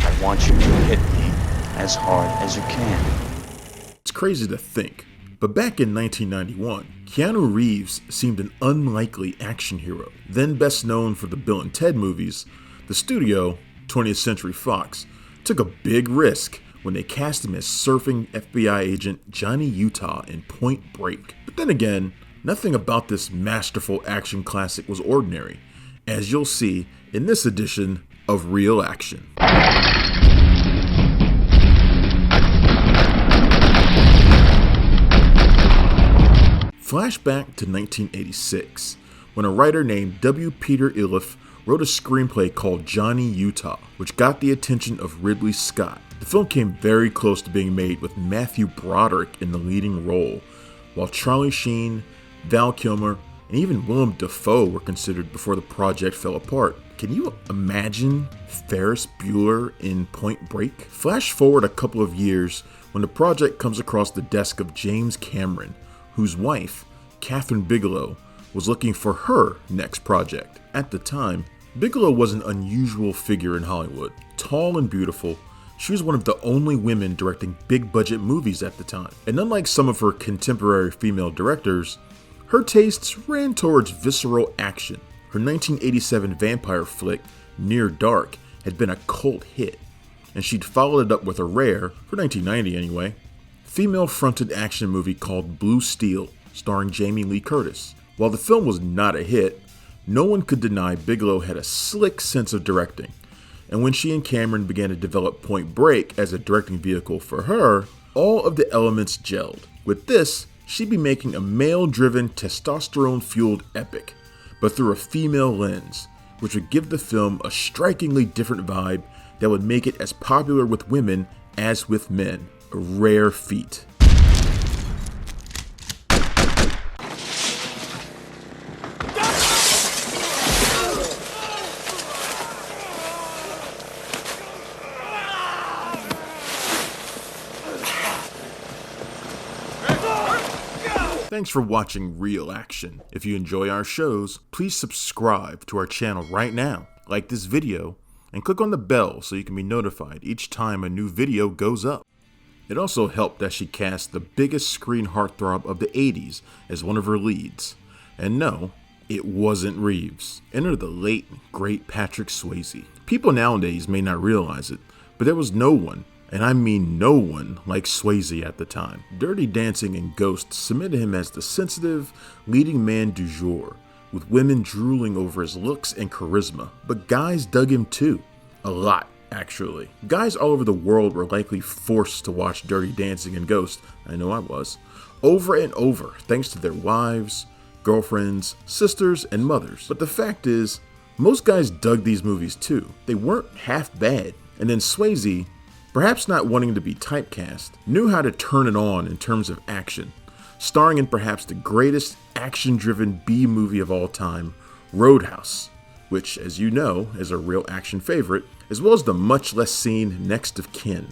I want you to hit me as hard as you can. It's crazy to think, but back in 1991, Keanu Reeves seemed an unlikely action hero. Then best known for the Bill and Ted movies, the studio, 20th Century Fox, took a big risk when they cast him as surfing FBI agent Johnny Utah in Point Break. But then again, nothing about this masterful action classic was ordinary, as you'll see in this edition of Real Action. Flashback to 1986, when a writer named W. Peter Iliff wrote a screenplay called Johnny Utah, which got the attention of Ridley Scott. The film came very close to being made with Matthew Broderick in the leading role, while Charlie Sheen, Val Kilmer, and even Willem Dafoe were considered before the project fell apart. Can you imagine Ferris Bueller in Point Break? Flash forward a couple of years when the project comes across the desk of James Cameron, whose wife, Kathryn Bigelow, was looking for her next project. At the time, Bigelow was an unusual figure in Hollywood. Tall and beautiful, she was one of the only women directing big-budget movies at the time. And unlike some of her contemporary female directors, her tastes ran towards visceral action. Her 1987 vampire flick, Near Dark, had been a cult hit, and she'd followed it up with a rare, for 1990 anyway, female-fronted action movie called Blue Steel, starring Jamie Lee Curtis. While the film was not a hit, no one could deny Bigelow had a slick sense of directing, and when she and Cameron began to develop Point Break as a directing vehicle for her, all of the elements gelled. With this, she'd be making a male-driven, testosterone-fueled epic, but through a female lens, which would give the film a strikingly different vibe that would make it as popular with women as with men, a rare feat. Thanks for watching Real Action. If you enjoy our shows, please subscribe to our channel right now, like this video, and click on the bell so you can be notified each time a new video goes up. It also helped that she cast the biggest screen heartthrob of the 80s as one of her leads. And no, it wasn't Reeves. Enter the late, great Patrick Swayze. People nowadays may not realize it, but there was no one, and I mean no one, like Swayze at the time. Dirty Dancing and Ghost cemented him as the sensitive, leading man du jour, with women drooling over his looks and charisma. But guys dug him too. A lot, actually. Guys all over the world were likely forced to watch Dirty Dancing and Ghost, I know I was, over and over, thanks to their wives, girlfriends, sisters, and mothers. But the fact is, most guys dug these movies too. They weren't half bad. And then Swayze, perhaps not wanting to be typecast, knew how to turn it on in terms of action, starring in perhaps the greatest action-driven B-movie of all time, Roadhouse, which, as you know, is a Real Action favorite, as well as the much less seen Next of Kin.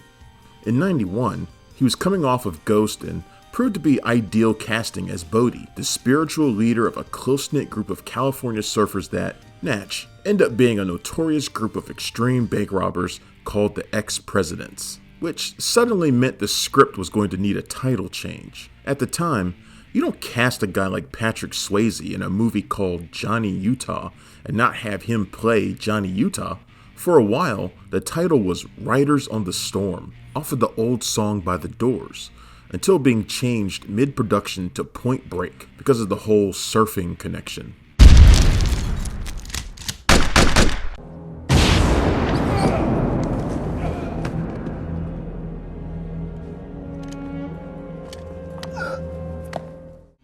In '91, he was coming off of Ghost and proved to be ideal casting as Bodhi, the spiritual leader of a close-knit group of California surfers that, Natch, end up being a notorious group of extreme bank robbers called the Ex-Presidents, which suddenly meant the script was going to need a title change. At the time, you don't cast a guy like Patrick Swayze in a movie called Johnny Utah and not have him play Johnny Utah. For a while, the title was Riders on the Storm, off of the old song by The Doors, until being changed mid-production to Point Break because of the whole surfing connection.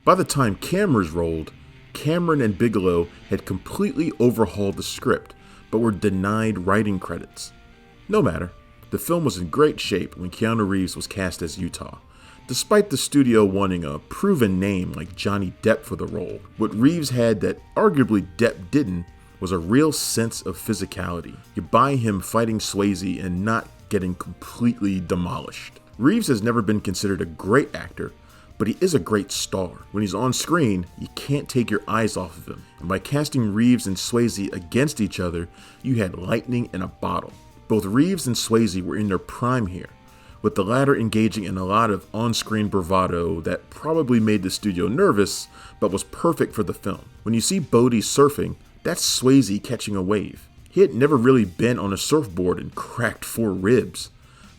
By the time cameras rolled, Cameron and Bigelow had completely overhauled the script, but were denied writing credits. No matter, the film was in great shape when Keanu Reeves was cast as Utah, despite the studio wanting a proven name like Johnny Depp for the role. What Reeves had that arguably Depp didn't was a real sense of physicality. You buy him fighting Swayze and not getting completely demolished. Reeves has never been considered a great actor, but he is a great star. When he's on screen, you can't take your eyes off of him. And by casting Reeves and Swayze against each other, you had lightning in a bottle. Both Reeves and Swayze were in their prime here, with the latter engaging in a lot of on-screen bravado that probably made the studio nervous, but was perfect for the film. When you see Bodhi surfing, that's Swayze catching a wave. He had never really been on a surfboard and cracked 4 ribs,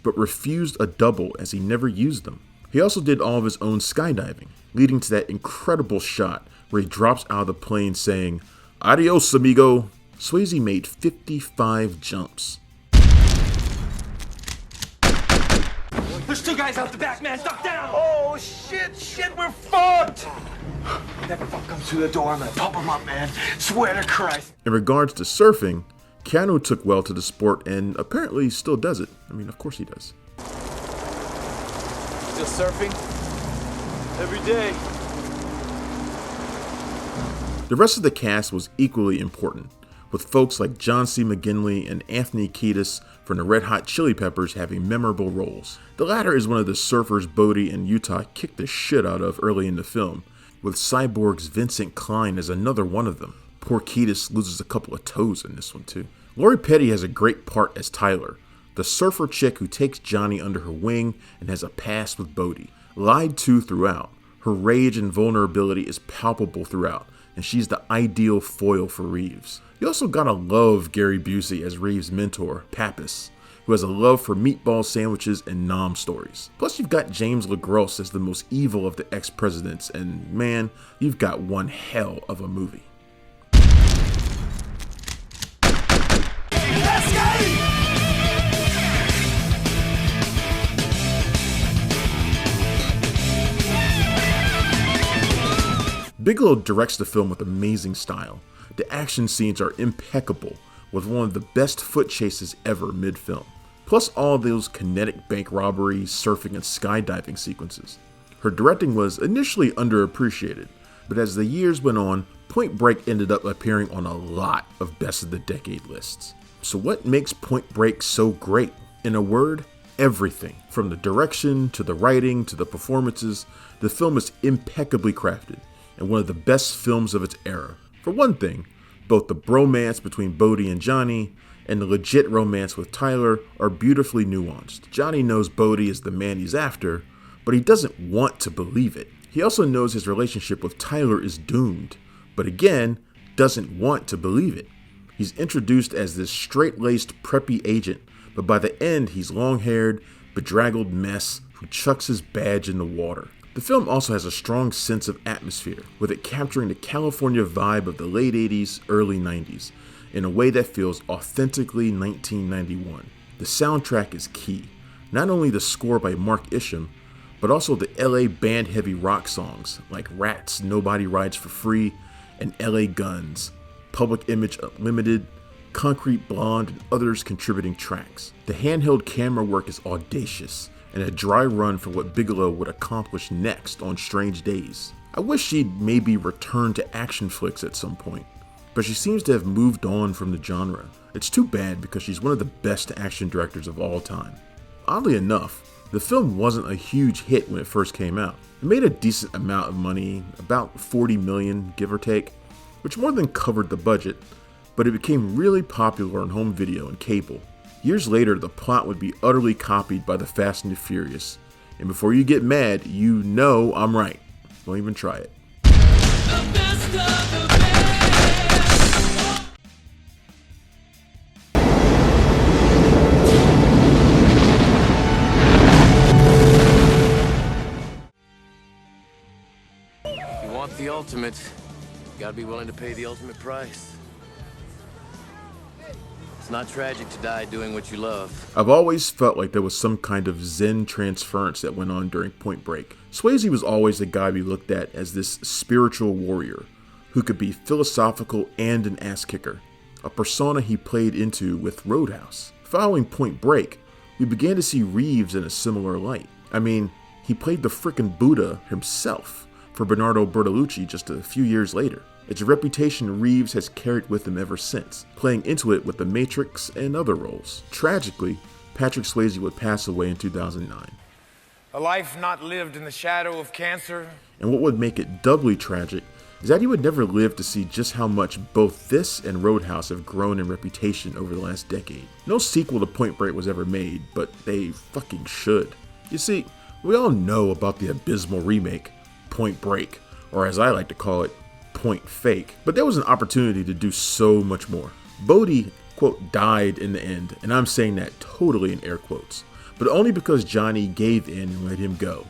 but refused a double as he never used them. He also did all of his own skydiving, leading to that incredible shot where he drops out of the plane saying, "Adios, amigo." Swayze made 55 jumps. There's 2 guys out the back, man. Duck down. Oh, shit, we're fucked. Never fuck comes through the door. I'm gonna pump him up, man. Swear to Christ. In regards to surfing, Keanu took well to the sport and apparently still does it. I mean, of course he does. Still surfing? Every day. The rest of the cast was equally important, with folks like John C. McGinley and Anthony Kiedis from the Red Hot Chili Peppers having memorable roles. The latter is one of the surfers Bodhi and Utah kicked the shit out of early in the film, with Cyborg's Vincent Klein as another one of them. Poor Kiedis loses a couple of toes in this one too. Lori Petty has a great part as Tyler, the surfer chick who takes Johnny under her wing and has a past with Bodhi. Lied to throughout, her rage and vulnerability is palpable throughout, and she's the ideal foil for Reeves. You also gotta love Gary Busey as Reeves' mentor, Pappas, who has a love for meatball sandwiches and nom stories. Plus you've got James LaGrosse as the most evil of the ex-presidents, and man, you've got one hell of a movie. Bigelow directs the film with amazing style. The action scenes are impeccable, with one of the best foot chases ever mid-film. Plus all those kinetic bank robberies, surfing, and skydiving sequences. Her directing was initially underappreciated, but as the years went on, Point Break ended up appearing on a lot of best of the decade lists. So what makes Point Break so great? In a word, everything. From the direction, to the writing, to the performances, the film is impeccably crafted, and one of the best films of its era. For one thing, both the bromance between Bodhi and Johnny, and the legit romance with Tyler are beautifully nuanced. Johnny knows Bodhi is the man he's after, but he doesn't want to believe it. He also knows his relationship with Tyler is doomed, but again, doesn't want to believe it. He's introduced as this straight-laced preppy agent, but by the end he's long-haired, bedraggled mess who chucks his badge in the water. The film also has a strong sense of atmosphere, with it capturing the California vibe of the late 80s, early 90s, in a way that feels authentically 1991. The soundtrack is key, not only the score by Mark Isham, but also the LA band-heavy rock songs like Rats, Nobody Rides for Free, and LA Guns, Public Image Unlimited, Concrete Blonde, and others contributing tracks. The handheld camera work is audacious, and a dry run for what Bigelow would accomplish next on Strange Days. I wish she'd maybe return to action flicks at some point, but she seems to have moved on from the genre. It's too bad because she's one of the best action directors of all time. Oddly enough, the film wasn't a huge hit when it first came out. It made a decent amount of money, about $40 million, give or take, which more than covered the budget, but it became really popular on home video and cable. Years later, the plot would be utterly copied by the Fast and the Furious. And before you get mad, you know I'm right. Don't even try it. If you want the ultimate, you gotta be willing to pay the ultimate price. It's not tragic to die doing what you love. I've always felt like there was some kind of Zen transference that went on during Point Break. Swayze was always the guy we looked at as this spiritual warrior who could be philosophical and an ass kicker, a persona he played into with Roadhouse. Following Point Break, we began to see Reeves in a similar light. I mean, he played the frickin' Buddha himself for Bernardo Bertolucci just a few years later. It's a reputation Reeves has carried with him ever since, playing into it with The Matrix and other roles. Tragically, Patrick Swayze would pass away in 2009. A life not lived in the shadow of cancer. And what would make it doubly tragic is that he would never live to see just how much both this and Roadhouse have grown in reputation over the last decade. No sequel to Point Break was ever made, but they fucking should. You see, we all know about the abysmal remake, Point Break, or as I like to call it, Point Fake. But there was an opportunity to do so much more. Bodhi, quote, died in the end, and I'm saying that totally in air quotes, but only because Johnny gave in and let him go,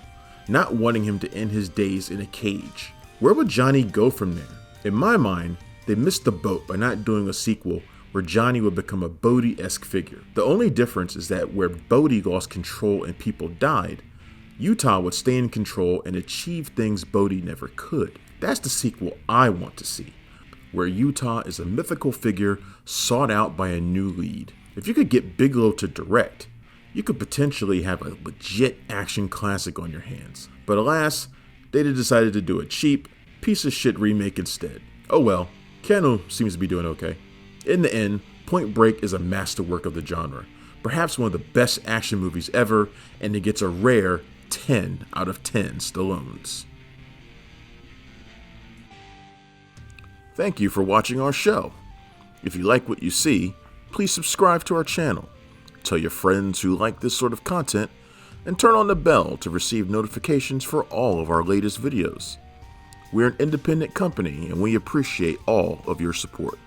not wanting him to end his days in a cage. Where would Johnny go from there? In my mind, they missed the boat by not doing a sequel where Johnny would become a Bodhi-esque figure. The only difference is that where Bodhi lost control and people died, Utah would stay in control and achieve things Bodhi never could. That's the sequel I want to see, where Utah is a mythical figure sought out by a new lead. If you could get Bigelow to direct, you could potentially have a legit action classic on your hands. But alas, they decided to do a cheap, piece of shit remake instead. Oh well, Keanu seems to be doing okay. In the end, Point Break is a masterwork of the genre, perhaps one of the best action movies ever, and it gets a rare 10 out of 10 Stallones. Thank you for watching our show. If you like what you see, please subscribe to our channel, tell your friends who like this sort of content, and turn on the bell to receive notifications for all of our latest videos. We're an independent company and we appreciate all of your support.